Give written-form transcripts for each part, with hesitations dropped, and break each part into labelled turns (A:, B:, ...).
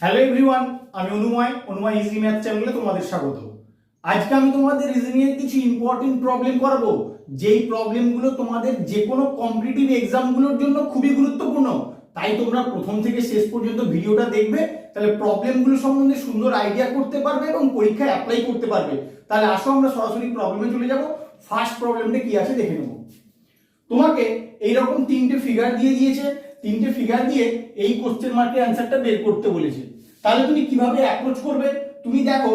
A: Hello everyone, আমি অনুময় easy math চ্যানেলে তোমাদের স্বাগত। আজকে আমি তোমাদের রিজনিং এর কিছু ইম্পর্টেন্ট প্রবলেম করাবো, যেই প্রবলেমগুলো তোমাদের যে কোনো কম্পিটিটিভ এক্সামগুলোর জন্য খুবই গুরুত্বপূর্ণ। তাই তোমরা প্রথম থেকে শেষ পর্যন্ত ভিডিওটা দেখবে, তাহলে প্রবলেমগুলো সম্বন্ধে সুন্দর আইডিয়া করতে পারবে এবং পরীক্ষায় অ্যাপ্লাই করতে পারবে। তাহলে আসো আমরা সরাসরি প্রবলেমে চলে যাব। ফার্স্ট প্রবলেমটা কি আছে দেখে নেব। তোমাকে এইরকম তিনটে ফিগার দিয়ে দিয়েছে, তিনটে ফিগার দিয়ে এই কোশ্চেন মার্কের অ্যান্সারটা বের করতে বলেছে। তাহলে তুমি কিভাবে অ্যাপ্রোচ করবে? তুমি দেখো,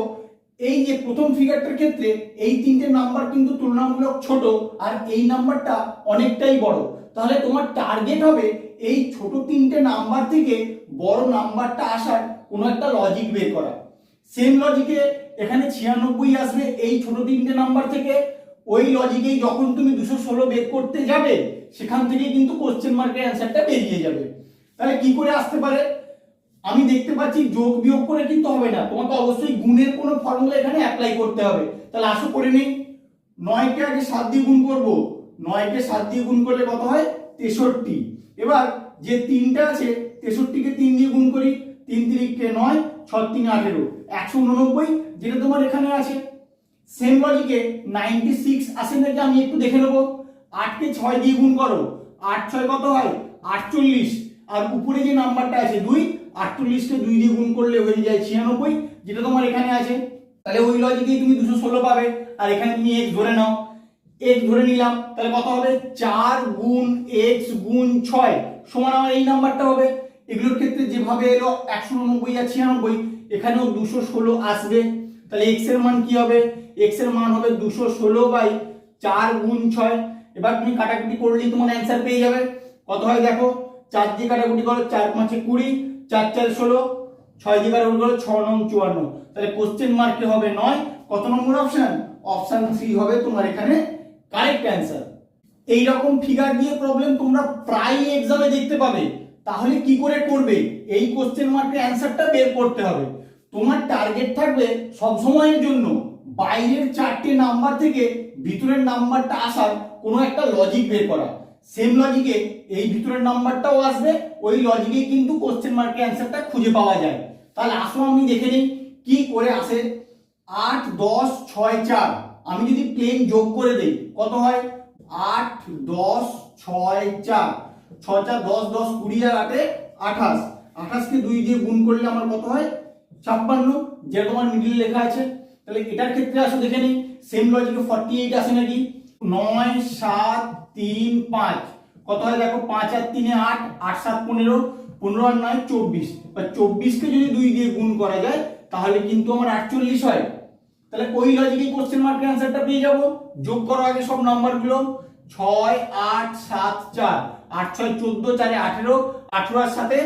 A: এই যে প্রথম ফিগারটার ক্ষেত্রে এই তিনটে নাম্বার কিন্তু তুলনামূলক ছোট, আর এই নাম্বারটা অনেকটাই বড়। তাহলে তোমার টার্গেট হবে এই ছোট তিনটে নাম্বার থেকে বড় নাম্বারটা আসার কোনো একটা লজিক বের করা। সেম লজিকে এখানে 96 আসবে এই ছোট তিনটে নাম্বার থেকে। ওই লজিকেই যখন তুমি 216 বের করতে যাবে, সেখান থেকে কিন্তু কোশ্চেন মার্কের অ্যান্সারটা বেরিয়ে যাবে। তাহলে কি করে আসতে পারে? আমি দেখতে পাচ্ছি যোগ বিয়োগ করে কিন্তু হবে না, তোমাকে অবশ্যই গুণের কোনো ফর্মুলা এখানে অ্যাপ্লাই করতে হবে। তাহলে আসো করে নেই। 9 কে আগে 7 দিয়ে গুণ করব। 9 কে 7 দিয়ে গুণ করলে কত হয়? 63। এবার যে 3টা আছে, 63 কে 3 দিয়ে গুণ করি। 3 3 9, 6 3 18, 189 যেটা তোমার এখানে আছে। সেম লজিকে 96 আসে নাকি আমি একটু দেখে নেব। 8 কে 6 দিয়ে গুণ করো। 8 6 কত হয়? 48। আর উপরে যে নাম্বারটা আছে 2, 48 কে 2 দিয়ে গুণ করলে হয়ে যায় 96, যেটা তোমার এখানে আছে। তাহলে ওই লজিকেই তুমি 216 পাবে। আর এখানে তুমি x ধরে নাও, x ধরে নিলাম। তাহলে কত হবে? 4 গুণ x গুণ 6 সমান আমার এই নাম্বারটা হবে। এগুলোর ক্ষেত্রে যেভাবে এলো 189 আর 96, এখানেও 216 আসবে। তাহলে x এর মান কি হবে? x এর মান হবে 216 বাই 4 গুণ 6। এবার তুমি কাটাকুটি করলেই তোমার অ্যান্সার পেয়ে যাবে। কত হয় দেখো, 4 দিয়ে কাটাকুটি করো, 4 5 20, 4 4 16, 6 দিয়ে কাটাকুটি করো, 6 9 54। তাহলে কোশ্চেন মার্কে হবে 9। কত নম্বর অপশন? অপশন 3 হবে তোমার এখানে কারেক্ট অ্যান্সার। এই রকম ফিগার দিয়ে প্রবলেম তোমরা প্রায় এক্সামে দেখতে পাবে। তাহলে কি করে করবে? এই কোশ্চেন মার্কের অ্যান্সারটা বের করতে হবে। তোমার টার্গেট থাকবে সব সময়ের জন্য বাইরের 4টে নাম্বার থেকে ভিতরের নাম্বারটা আসার কোনো একটা লজিক বের করা। সেম লজিকে এই ভিতরের নাম্বারটাও আসবে, ওই লজিকে কিন্তু কোশ্চেন মার্কের অ্যান্সারটা খুঁজে পাওয়া যায়। তাহলে আসো আমি দেখে নিই কি করে আসে। 8 10 6 4 আমি যদি প্লেন যোগ করে দেই কত হয়? 8 10 6 4, 6 4 10 10 20 আর 8 28। 28 কে 2 দিয়ে গুণ করলে আমার কত হয়? 56, যেটা তোমার মিডলে লেখা আছে। তাহলে এটার ক্ষেত্রে আসো দেখে নিই। সেম লজিকে 48 আসে নাকি? 9 7 3 5 কত হয় দেখো? 5 আর 3 8, 8 7 15, 15 আর 9 24। বা 24 কে যদি 2 দিয়ে গুণ করা যায় তাহলে কিন্তু আমার 48 হয়। তাহলে ওই লজিকে কোশ্চেন মার্কের অ্যান্সারটা পেয়ে যাব। যোগ করো আগে সব নাম্বারগুলো। 6 8 7 4, 8 6 14, 4 18, 18 আর সাথে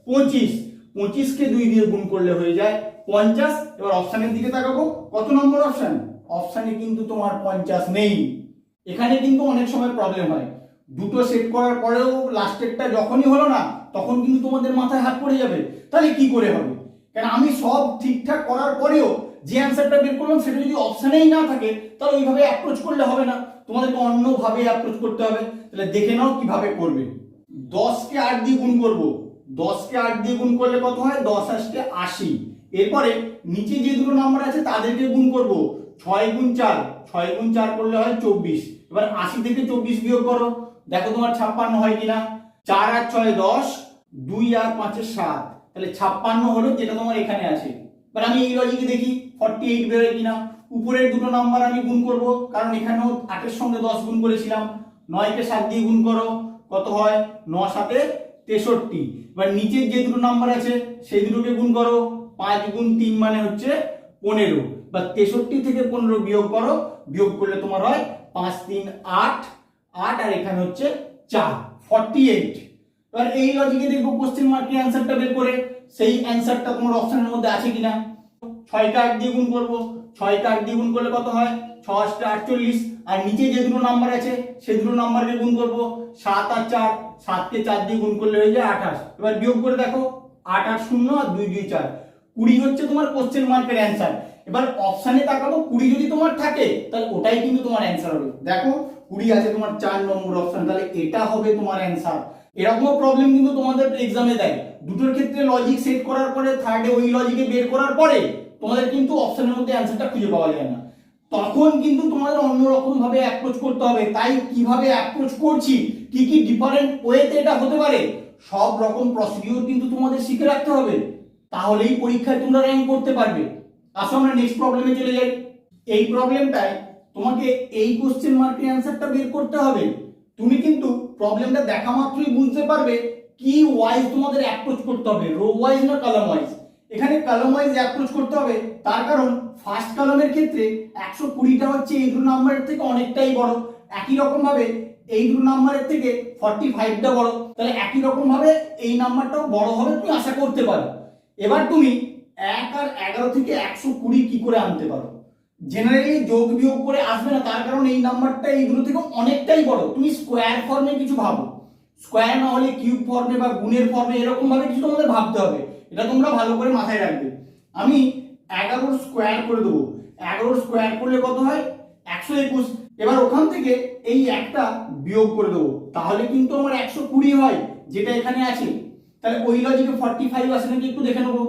A: 25, 25 কে 2 দিয়ে গুণ করলে হয়ে যায় 50। এবার অপশনের দিকে তাকাবো, কত নম্বর অপশন? অপশনে কিন্তু তোমার 50 নেই। এখানে কিন্তু অনেক সময় প্রবলেম হয়। দুটো সেট করার পরেও লাস্টেরটা যখনই হলো না, তখন কিন্তু তোমাদের মাথায় হাত পড়ে যাবে। তাহলে কি করে হবে? কারণ আমি সব ঠিকঠাক করার পরেও যে অ্যান্সারটা বের করলাম সেটা যদি অপশনেই না থাকে, তাহলে ওইভাবে অ্যাপ্রোচ করলে হবে না, তোমাদেরকে অন্যভাবে অ্যাপ্রোচ করতে হবে। তাহলে দেখে নাও কিভাবে করবে। 10 কে 8 দিয়ে গুণ করব। 10 কে 8 দিয়ে গুণ করলে কত হয়? 10 8 80। এরপরে নিচে যে দুটো নাম্বার আছে তাদেরকে গুণ করব। 6 গুণ 4, 6 গুণ 4 করলে হয় 24। এবার 80 থেকে 24 বিয়োগ করো, দেখো তোমার 56 হয় কিনা। 4 আর 6 10, 2 আর 5 7, তাহলে 56 হলো, যেটা তোমার এখানে আছে। এবার আমি এই লজিকে দেখি 48 বেরোয় কিনা। উপরের দুটো নাম্বার আমি গুণ করব, কারণ এখানেও 8 এর সঙ্গে 10 গুণ করেছিলাম। 9 কে 7 দিয়ে গুণ করো, কত হয়? 9 7 63। এবার নিচের যে দুটো নাম্বার আছে সেই দুটোকে গুণ করো। 5 গুণ 3 মানে হচ্ছে 15। বা 63 থেকে 15 বিয়োগ করো, বিয়োগ করলে তোমার হয় 5 3 8, 8 আর এখানে হচ্ছে 4, 48। এবার এই লজিকে দেখবো কোশ্চেন মার্কের অ্যান্সারটা বের করে সেই অ্যান্সারটা তোমার অপশনের মধ্যে আছে কিনা। 6 কে 8 দিয়ে গুণ করব। 6 কে 8 দিয়ে গুণ করলে কত হয়? 6 8 48। আর নিচে যে দুটো নাম্বার আছে সেই দুটো নাম্বারকে গুণ করব। 7 আর 4, 7 কে 4 দিয়ে গুণ করলে হয়ে যায় 28। এবার বিয়োগ করে দেখো, 8 8 0 আর 2 2 4, 20 হচ্ছে তোমার কোশ্চেন মার্কের অ্যান্সার। এবার অপশনে তাকাবো, 20 যদি তোমার থাকে তাহলে ওটাই কিন্তু তোমার অ্যান্সার হবে। দেখো 20 আছে তোমার 4 নম্বর অপশন, তাহলে এটা হবে তোমার অ্যান্সার। এরকমও প্রবলেম কিন্তু তোমাদের এক্সামে দেয়। দুটোর ক্ষেত্রে লজিক সেট করার পরে থার্ডে ওই লজিকে বের করার পরে তোমাদের কিন্তু অপশনের মধ্যে অ্যান্সারটা খুঁজে পাওয়া যায় না, তখন কিন্তু তোমাদের অন্যরকম ভাবে অ্যাপ্রোচ করতে হবে। তাই কিভাবে অ্যাপ্রোচ করছি, কি কি ডিফারেন্ট ওয়েতে এটা হতে পারে, সব রকম প্রসিডিউর কিন্তু তোমাদের শিখে রাখতে হবে, তাহলেই পরীক্ষায় তোমরা র্যাঙ্ক করতে পারবে। আসো আমরা নেক্সট প্রবলেমে চলে যাই। এই প্রবলেমটায় তোমাকে এই কোশ্চেন মার্কের অ্যান্সারটা বের করতে হবে। তুমি কিন্তু প্রবলেমটা দেখা মাত্রই বুঝতে পারবে কি ওয়াইজ তোমাদের অ্যাপ্রোচ করতে হবে, রো ওয়াইজ না কলাম ওয়াইজ। এখানে কলাম ওয়াইজ অ্যাপ্রোচ করতে হবে, তার কারণ ফার্স্ট কলামের ক্ষেত্রে 120টা হচ্ছে এই দুটো নাম্বারের থেকে অনেকটাই বড়, একই রকম ভাবে এই দুটো নাম্বারের থেকে 45টা বড়, তাহলে একই রকম ভাবে এই নাম্বারটাও বড় হবে তুমি আশা করতে পারো। এবার তুমি 1 আর 11 থেকে 120 কি করে আনতে পারো? জেনারেলি যোগ বিয়োগ করে আসবে না, তার কারণ এই নাম্বারটা এই দুটো থেকে অনেকটাই বড়। তুমি স্কোয়ার ফর্মে কিছু ভাবো, স্কোয়ার না হলে কিউব ফর্মে বা গুণের ফর্মে এরকম ভাবে কিছু তোমাদের ভাবতে হবে, এটা তোমরা ভালো করে মাথায় রাখবে। আমি 11 স্কোয়ার করে দেবো, 11 স্কোয়ার করলে কত হয়? 121। এবার ওখান থেকে এই একটা বিয়োগ করে দেবো, তাহলে কিন্তু আমার 120 হয়, যেটা এখানে আছে। তাহলে ওই লজিকে 45 আসে নাকি একটু দেখে নেবো।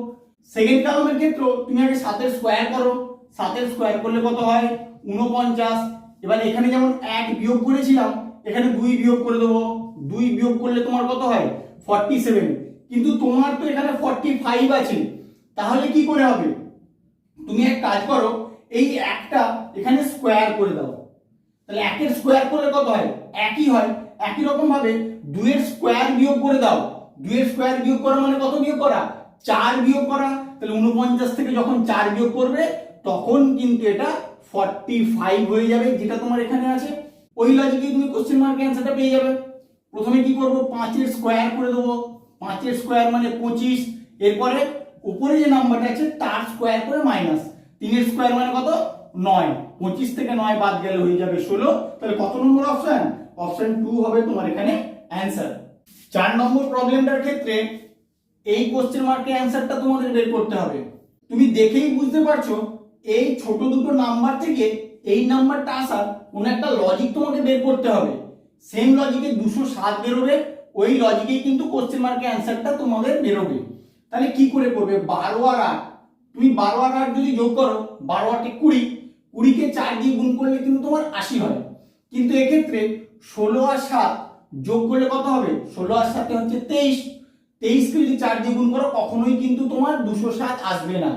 A: সেকেন্ড কলামের ক্ষেত্রে তুমি আগে 7 স্কোয়ার করো, 7 স্কোয়ার করলে কত হয়? 49। এবার এখানে যেমন 1 বিয়োগ করেছিলাম, এখানে 2 বিয়োগ করে দেবো, 2 বিয়োগ করলে তোমার কত হয়? 47। কিন্তু তোমার তো এখানে 45 আছে, তাহলে কি করে হবে? তুমি এক কাজ করো, এই একটা এখানে স্কোয়ার করে দাও, তাহলে 1 এর স্কোয়ার করলে কত হয়? একই হয়। একই রকম ভাবে 2 এর স্কোয়ার বিয়োগ করে দাও, 2 এর স্কোয়ার বিয়োগ করা মানে কত বিয়োগ করা? 4 বিয়োগ করা। তাহলে 49 থেকে যখন 4 বিয়োগ করবে তখন কিন্তু এটা 45 হয়ে যাবে, যেটা তোমার এখানে আছে। ওই লজিকে তুমি কোশ্চেন মার্কের অ্যান্সারটা পেয়ে যাবে। প্রথমে কি করব? 5 এর স্কোয়ার করে দেবো, 5 এর স্কোয়ার মানে 25। এরপরে উপরে যে নাম্বারটা আছে তার স্কোয়ার করে মাইনাস 3 এর স্কোয়ার মানে কত? 9। 25 থেকে 9 বাদ গেলে হয়ে যাবে 16। তাহলে কত নম্বর অপশন? অপশন 2 হবে তোমার এখানে অ্যান্সার। 4 নম্বর প্রবলেমটার ক্ষেত্রে এই কোশ্চেন মার্কের অ্যান্সারটা তোমাদের বের করতে হবে। তুমি দেখেই বুঝতে পারছো এই ছোট দুটো নাম্বার থেকে এই নাম্বারটা আসার কোন একটা লজিক তোমাকে বের করতে হবে। সেম লজিকে 207 বেরোবে, ওই লজিকেই কিন্তু কোশ্চেন মার্কের অ্যান্সারটা তোমাদের বেরোবে। তাহলে কি করে করবে? 12 আর 8, তুমি 12 আর 8 যদি যোগ করো, 12 8 20, 20 কে 4 দিয়ে গুণ করলে কিন্তু তোমার 80 হয়। কিন্তু এক্ষেত্রে 16 আর 7 যোগ করলে কত হবে? 16 আর 7 হচ্ছে 23। 23 কে যদি 4 দিয়ে গুণ করো কখনোই কিন্তু তোমার 207 আসবে না,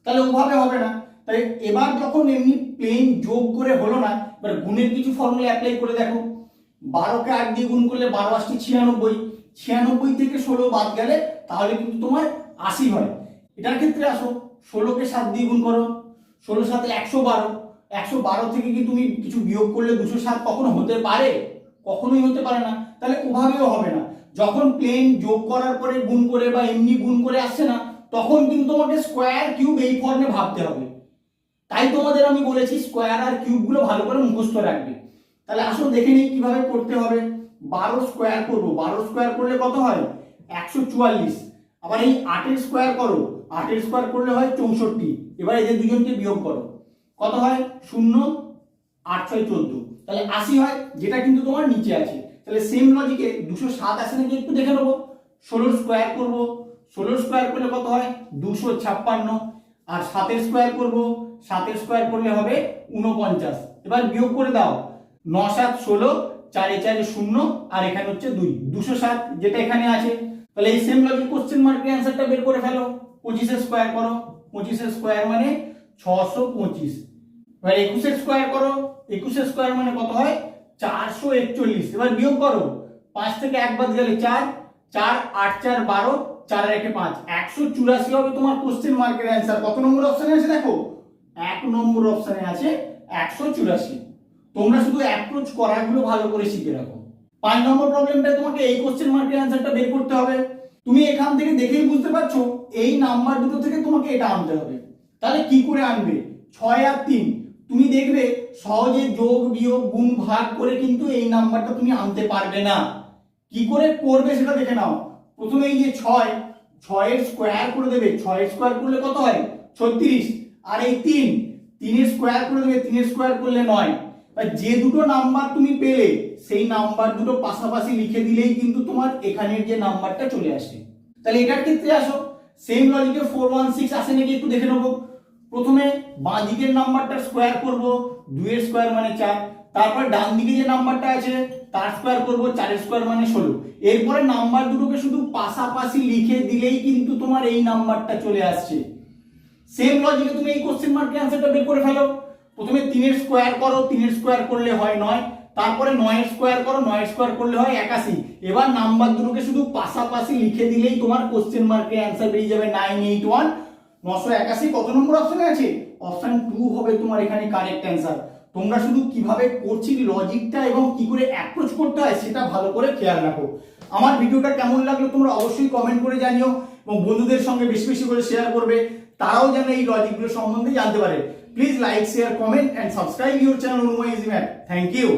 A: তাহলে ওভাবে হবে না। তাই এবার যখন এমনি প্লেন যোগ করে হলো না, এবার গুণের কিছু ফর্মুলা অ্যাপ্লাই করে দেখো। 12 কে 8 দিয়ে গুণ করলে 12 আসছে 96, 96 থেকে 16 বাদ গেলে তাহলে কিন্তু তোমার 80 হয়। এটার ক্ষেত্রে আসো, 16 কে 7 দিয়ে গুণ করো, 16 7 112, 112 থেকে কি তুমি কিছু বিয়োগ করলে 207 কখনো হতে পারে? কখনোই হতে পারে না। তাহলে ওভাবেও হবে না। যখন প্লেন যোগ করার পরে গুণ করে বা এমনি গুণ করে আসছে না, তখন কিন্তু তোমাকে স্কোয়ার কিউব এই ফর্মে ভাবতে হবে। তাই তোমাদের আমি বলেছি স্কোয়ার আর কিউব গুলো ভালো করে মুখস্থ রাখবে। তাহলে আসো দেখে নিই কিভাবে করতে হবে। 12 স্কোয়ার করবো, 12 স্কোয়ার করলে কত হয়? 144। আবার এই 8 এর স্কোয়ার করো, 8 এর স্কোয়ার করলে হয় 64। এবার এদের দুজনকে বিয়োগ করো, কত হয়? 0 8 6 14, তাহলে 80 হয়, যেটা কিন্তু তোমার নিচে আছে। তাহলে সেম লজিকে 207 আসে নাকি একটু দেখে নেবো। 16 স্কোয়ার করবো, 16 স্কোয়ার করলে কত হয়? 256। আর 7 এর স্কোয়ার করবো, 7 এর স্কোয়ার করলে হবে 49। এবার বিয়োগ করে দাও, 9 7 16, 4 4 0, আর এখানে হচ্ছে 2, 207 যেটা এখানে আছে। তাহলে এই সেম লজিক কোশ্চেন মার্কের অ্যান্সারটা বের করে ফেলো। 25 এর স্কোয়ার করো, 25 এর স্কোয়ার মানে 625। এবার 21 এর স্কোয়ার করো, 21 এর স্কোয়ার মানে কত হয়? 441। এবার বিয়োগ করো, 5 থেকে 1 বাদ গেলে 4, 4 8 4 12, 4 আর 1 5, 184 হবে তোমার কোশ্চেন মার্কের অ্যান্সার। কত নম্বর অপশনে আছে দেখো? 1 নম্বর অপশনে আছে 184। তোমরা শুধু অ্যাপ্রোচ করাগুলো ভালো করে শিখে রাখো। 5 নম্বর প্রবলেমটা তোমাকে এই কোশ্চেন মার্কের অ্যান্সারটা বের করতে হবে। তুমি এখান থেকে দেখেই বুঝতে পারছো এই নাম্বার দুটো থেকে তোমাকে এটা আনতে হবে। তাহলে কি করে আনবে? 6 আর 3 তুমি দেখবে সহজে যোগ বিয়োগ গুণ ভাগ করে কিন্তু এই নাম্বারটা তুমি আনতে পারবে না। কি করে করবে সেটা দেখে নাও। প্রথমে এই যে 6, 6 এর স্কোয়ার করে দেবে, 6 এর স্কোয়ার করলে কত হয়? 36। আর এই 3, 3 এর স্কোয়ার করে দেবে, 3 এর স্কোয়ার করলে 9। যে দুটো নাম্বার তুমি পেলে সেই নাম্বার দুটো পাশাপাশি লিখে দিলেই কিন্তু তোমার এখানের যে নাম্বারটা চলে আসে। তাহলে এটার ক্ষেত্রে আসো, সেম লজিকে 416 আসে নাকি একটু দেখে নেবো। প্রথমে বাঁ দিকের নাম্বারটা স্কোয়ার করব, 2 এর স্কোয়ার মানে 4, তারপর ডান দিকে যে নাম্বারটা আছে তার স্কোয়ার করব, 4 এর স্কোয়ার মানে 16। এরপরে নাম্বার দুটোকে শুধু পাশাপাশি লিখে দিলেই কিন্তু তোমার এই নাম্বারটা চলে আসছে। সেম লজিকে তুমি এই কোশ্চেন মার্কের অ্যান্সারটা বের করে ফেলো। প্রথমে 3 এর স্কোয়ার করো, 3 এর স্কোয়ার করলে হয় 9, তারপরে 9 এর স্কোয়ার করো, 9 এর স্কোয়ার করলে হয় 81। এবার নাম্বার দুটোকে শুধু পাশাপাশি লিখে দিলেই তোমার কোশ্চেন মার্কের অ্যান্সার বেরিয়ে যাবে 981। 981 কত নম্বর অপশনে আছে? অপশন 2 হবে তোমার এখানে কারেক্ট অ্যান্সার। তোমরা শুধু কিভাবে করছি লজিকটা এবং কি করে অ্যাপ্রোচ করতে হয় সেটা ভালো করে খেয়াল রাখো। আমার ভিডিওটা কেমন লাগলো তোমরা অবশ্যই কমেন্ট করে জানিও এবং বন্ধুদের সঙ্গে বেশি বেশি করে শেয়ার করবে, তারাও যেন এই লজিকগুলো সম্বন্ধে জানতে পারে। Please like, share, comment and subscribe your channel Anumoy easy math. Thank you.